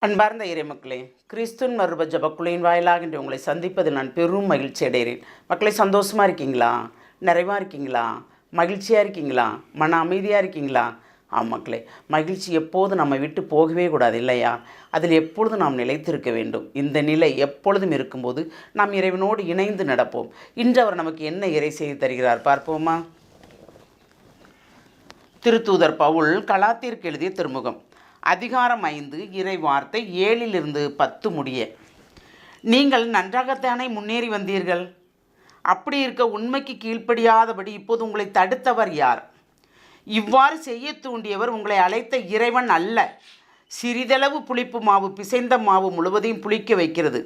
அன்பார்ந்த இறைமக்களே, கிறிஸ்துவின் மறுப ஜபக்குழுவின் வாயிலாக இன்று உங்களை சந்திப்பதில் நான் பெரும் மகிழ்ச்சி அடைகிறேன். மக்களை, சந்தோஷமாக இருக்கீங்களா? நிறைவாக இருக்கீங்களா? மகிழ்ச்சியாக இருக்கீங்களா? மன அமைதியாக இருக்கீங்களா? மக்களே, மகிழ்ச்சி எப்போதும் நம்ம விட்டு போகவே கூடாது இல்லையா? அதில் எப்பொழுதும் நாம் நிலைத்திருக்க வேண்டும். இந்த நிலை எப்பொழுதும் இருக்கும்போது நாம் இறைவனோடு இணைந்து நடப்போம். இன்று அவர் நமக்கு என்ன இறை செய்து தருகிறார் பார்ப்போமா? திருத்தூதர் பவுல் கலாத்தியருக்கு எழுதிய திருமுகம், அதிகாரம் 5, இறை வார்த்தை 7-10 முடிய. நீங்கள் நன்றாகத்தானே முன்னேறி வந்தீர்கள். அப்படி இருக்க உண்மைக்கு கீழ்ப்படியாதபடி இப்போது உங்களை தடுத்தவர் யார்? இவ்வாறு செய்ய தூண்டியவர் உங்களை அழைத்த இறைவன் அல்ல. சிறிதளவு புளிப்பு மாவு பிசைந்த மாவு முழுவதையும் புளிக்க வைக்கிறது.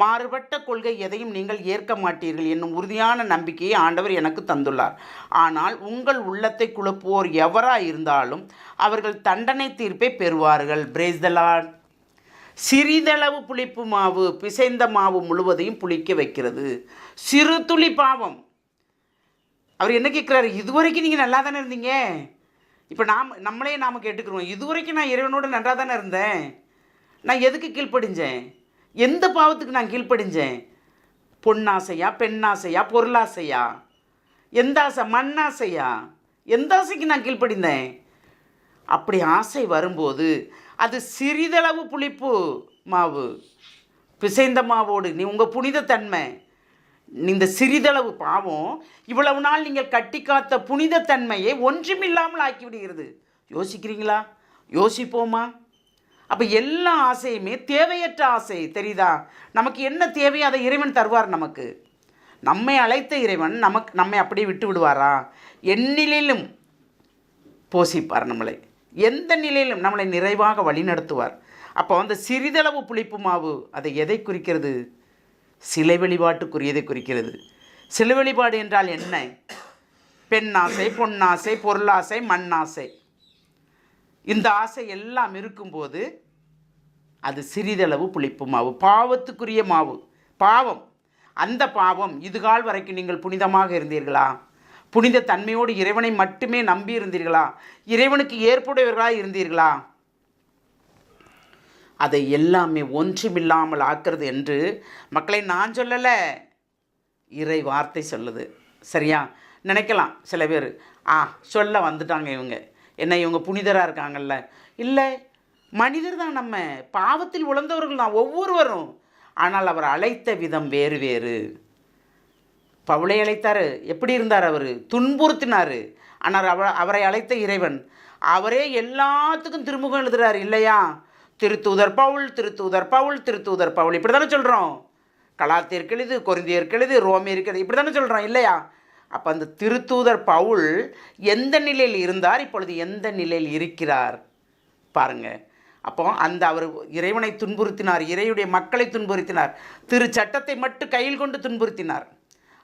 மாறுபட்ட கொள்கை எதையும் நீங்கள் ஏற்க மாட்டீர்கள் என்னும் உறுதியான நம்பிக்கையை ஆண்டவர் எனக்கு தந்துள்ளார். ஆனால் உங்கள் உள்ளத்தை குழப்புவோர் எவராக இருந்தாலும் அவர்கள் தண்டனை தீர்ப்பை பெறுவார்கள். Praise the Lord. சிறிதளவு புளிப்பு மாவு பிசைந்த மாவு முழுவதையும் புளிக்க வைக்கிறது. சிறு துளி பாவம். அவர் என்ன கேட்குறாரு? இதுவரைக்கும் நீங்கள் நல்லா தானே இருந்தீங்க. இப்போ நம்மளே கேட்டுக்கிறோம், இதுவரைக்கும் நான் இறைவனோடு நன்றாக தானே இருந்தேன். நான் எதுக்கு கீழ்ப்படிஞ்சேன்? எந்த பாவத்துக்கு நான் கீழ்ப்படிஞ்சேன்? பொன்னாசையா, பெண்ணாசையா, பொருளாசையா, எந்த ஆசை? மண்ணாசையா? எந்த ஆசைக்கு நான் கீழ்ப்படிந்தேன்? அப்படி ஆசை வரும்போது அது சிறிதளவு புளிப்பு மாவு பிசைந்த மாவோடு நீ உங்கள் புனித தன்மை, இந்த சிறிதளவு பாவம் இவ்வளவு நாள் நீங்கள் கட்டி காத்த புனித தன்மையை ஒன்றுமில்லாமல் ஆக்கிவிடுகிறது. யோசிக்கிறீங்களா? யோசிப்போமா? அப்போ எல்லா ஆசையுமே தேவையற்ற ஆசை. தெரியுதா? நமக்கு என்ன தேவையோ அதை இறைவன் தருவார். நமக்கு நம்மை அழைத்த இறைவன் நம்மை அப்படியே விட்டு விடுவாரா? எந்நிலையிலும் போஷிப்பார் நம்மளை. எந்த நிலையிலும் நம்மளை நிறைவாக வழிநடத்துவார். அப்போ அந்த சிறிதளவு புளிப்பு மாவு அதை எதை குறிக்கிறது? சிலை வழிபாட்டுக்குரியதை குறிக்கிறது. சிலை வழிபாடு என்றால் என்ன? பெண்ணாசை, பொன்னாசை, பொருளாசை, மண்ணாசை, இந்த ஆசை எல்லாம் இருக்கும்போது அது சிறிதளவு புளிப்பு மாவு, பாவத்துக்குரிய மாவு, பாவம். அந்த பாவம் இதுகால் வரைக்கும் நீங்கள் புனிதமாக இருந்தீர்களா? புனித தன்மையோடு இறைவனை மட்டுமே நம்பி இருந்தீர்களா? இறைவனுக்கு ஏற்புடையவர்களாக இருந்தீர்களா? அதை எல்லாமே ஒன்றுமில்லாமல் ஆக்கிறது என்று மக்களை நான் சொல்லலை, இறை வார்த்தை சொல்லுது. சரியா? நினைக்கலாம் சில பேர், சொல்ல வந்துட்டாங்க இவங்க, என்ன இவங்க புனிதராக இருக்காங்கல்ல. இல்லை, மனிதர் தான், நம்ம பாவத்தில் உழந்தவர்கள் தான் ஒவ்வொருவரும். ஆனால் அவர் அழைத்த விதம் வேறு வேறு. பவுலை அழைத்தார், எப்படி இருந்தார்? அவர் துன்புறுத்தினார். ஆனால் அவரை அழைத்த இறைவன் அவரே எல்லாத்துக்கும் திருமுகம் எழுதுகிறார் இல்லையா? திருத்தூதர் பவுல், திருத்தூதர் பவுல், திருத்தூதர் பவுல், இப்படி தானே சொல்கிறோம். கலாத்தியருக்கு எழுது, கொரிந்தியருக்கு எழுது, ரோமியருக்கு எழுது, இப்படி தானே சொல்கிறோம் இல்லையா? அப்போ அந்த திருத்தூதர் பவுல் எந்த நிலையில் இருந்தார், இப்பொழுது எந்த நிலையில் இருக்கிறார் பாருங்கள். அப்போ அவர் இறைவனை துன்புறுத்தினார், இறையுடைய மக்களை துன்புறுத்தினார், திரு சட்டத்தை மட்டும் கையில் கொண்டு துன்புறுத்தினார்.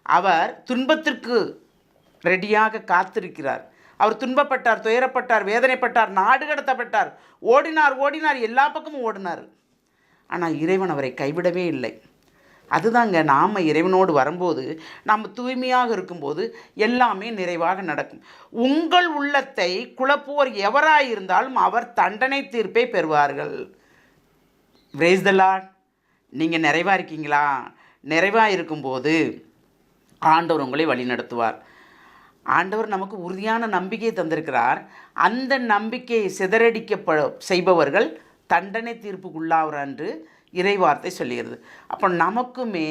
அவர் துன்பத்திற்கு ரெடியாக காத்திருக்கிறார். அவர் துன்பப்பட்டார், துயரப்பட்டார், வேதனைப்பட்டார், நாடு கடத்தப்பட்டார், ஓடினார், எல்லா பக்கமும் ஓடினார். ஆனால் இறைவன் அவரை கைவிடவே இல்லை. அதுதாங்க, நாம் இறைவனோடு வரும்போது, நாம் தூய்மையாக இருக்கும்போது எல்லாமே நிறைவாக நடக்கும். உங்கள் உள்ளத்தை குழப்புவோர் எவராயிருந்தாலும் அவர் தண்டனை தீர்ப்பை பெறுவார்கள். Praise the Lord. நீங்கள் நிறைவாக இருக்கீங்களா? நிறைவாக இருக்கும்போது ஆண்டவர் உங்களை வழிநடத்துவார். ஆண்டவர் நமக்கு உறுதியான நம்பிக்கையை தந்திருக்கிறார். அந்த நம்பிக்கையை செய்பவர்கள் தண்டனை தீர்ப்புக்குள்ளாவர் என்று இறைவார்த்தை சொல்லுகிறது. அப்போ நமக்குமே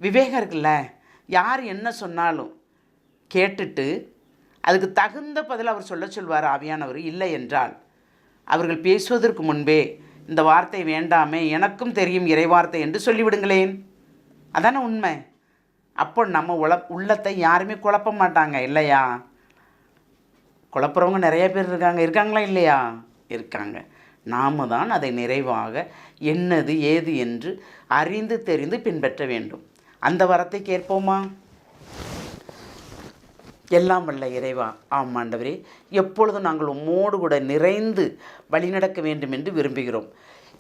விவேகம் இருக்குல்ல. யார் என்ன சொன்னாலும் கேட்டுட்டு அதுக்கு தகுந்த பதில் அவர் சொல்வார் ஆவியானவர். இல்லை என்றால் அவர்கள் பேசுவதற்கு முன்பே இந்த வார்த்தை வேண்டாமே, எனக்கும் தெரியும் இறைவார்த்தை என்று சொல்லிவிடுங்களேன். அதானே உண்மை. அப்போ நம்ம உள்ளத்தை யாருமே குழப்ப மாட்டாங்க இல்லையா? குழப்புறவங்க நிறைய பேர் இருக்காங்களா இல்லையா? இருக்காங்க. நாம் தான் அதை நிறைவாக என்னது ஏது என்று அறிந்து தெரிந்து பின்பற்ற வேண்டும். அந்த வரத்தை கேட்போமா? எல்லாம் வல்ல இறைவா, ஆண்டவரே, எப்பொழுதும் நாங்கள் உம்மோடு கூட நிறைந்து வழிநடக்க வேண்டும் என்று விரும்புகிறோம்.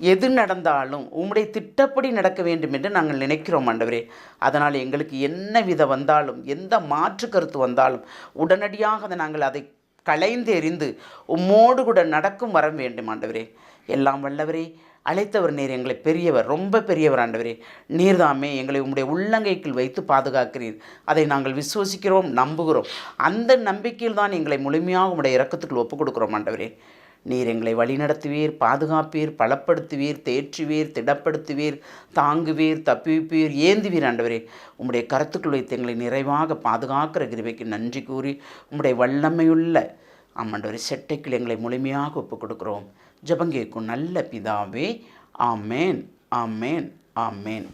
எது நடந்தாலும் உம்முடைய திட்டப்படி நடக்க வேண்டும் என்று நாங்கள் நினைக்கிறோம் ஆண்டவரே. அதனால் எங்களுக்கு என்ன வித வந்தாலும், எந்த மாற்று கருத்து வந்தாலும் உடனடியாக அதை களைந்து எறிந்து உம்மோடு கூட நடக்கும் வர வேண்டும் ஆண்டவரே. எல்லாம் வல்லவரே, அழைத்தவர் நீர், எங்களை பெரியவர், ரொம்ப பெரியவர் ஆண்டவரே. நீர்தாமே எங்களை உம்முடைய உள்ளங்கைக்குள் வைத்து பாதுகாக்கிறீர். அதை நாங்கள் விசுவசிக்கிறோம், நம்புகிறோம். அந்த நம்பிக்கையில் தான் எங்களை முழுமையாக உம்முடைய இரக்கத்துக்குள் ஒப்புக் கொடுக்கிறோம் ஆண்டவரே. நீர் எங்களை வழிநடத்துவீர், பாதுகாப்பீர், பலப்படுத்துவீர், தேற்றுவீர், திடப்படுத்துவீர், தாங்குவீர், தப்புவிப்பீர், ஏந்துவீர் ஆண்டவரே. உம்முடைய கருத்துக்குள் வைத்து எங்களை நிறைவாக பாதுகாக்கிற கிருபைக்கு நன்றி கூறி உம்முடைய வல்லமையுள்ள ஆமாண்டவரே செட்டைக்குள் எங்களை முழுமையாக ஒப்புக் கொடுக்கிறோம். ஜெபம் கேட்கும் நல்ல பிதாவே. ஆமேன், ஆமேன், ஆமேன்.